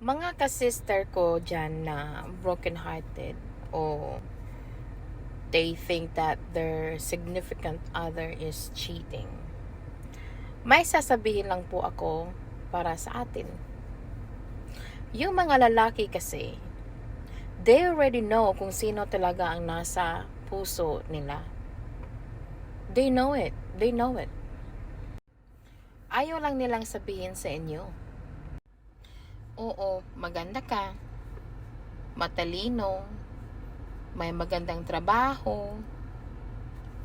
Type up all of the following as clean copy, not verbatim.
Mga ka-sister ko dyan na broken-hearted o they think that their significant other is cheating. May sasabihin lang po ako para sa atin. Yung mga lalaki kasi, they already know kung sino talaga ang nasa puso nila. They know it. They know it. Ayaw lang nilang sabihin sa inyo. Oo, maganda ka. Matalino. May magandang trabaho.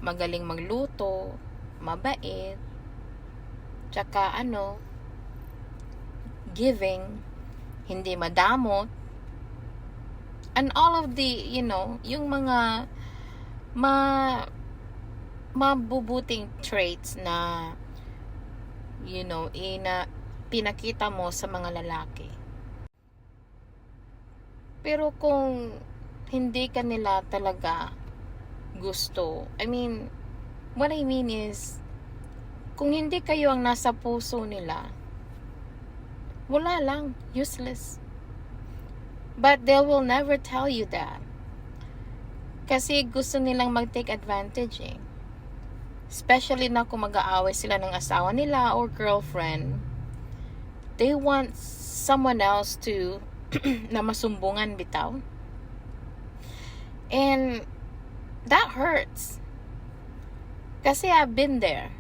Magaling magluto. Mabait. Tsaka giving. Hindi madamot. And all of the, yung mga mabubuting traits na pinakita mo sa mga lalaki. Pero kung hindi ka nila talaga gusto, what I mean is, kung hindi kayo ang nasa puso nila, wala lang, useless. But they will never tell you that. Kasi gusto nilang mag-take advantage eh. Especially na kung mag-aaway sila ng asawa nila or girlfriend. They want someone else to na masumbungan bitaw. And that hurts. Kasi I've been there,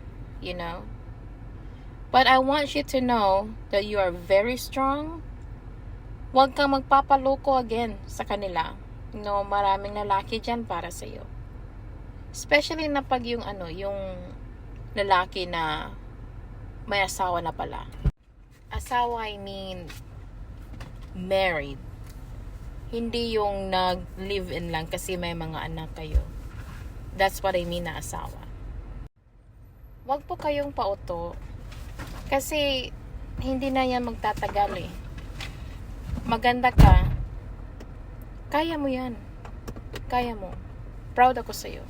But I want you to know that you are very strong. Huwag kang magpapaloko again sa kanila. Maraming lalaki dyan para sa iyo. Especially na pag yung lalaki na may asawa na pala. Asawa, married. Hindi yung nag-live-in lang kasi may mga anak kayo. That's what I mean na asawa. Huwag po kayong pauto. Kasi hindi na yan magtatagal eh. Maganda ka. Kaya mo yan. Kaya mo. Proud ako sa'yo.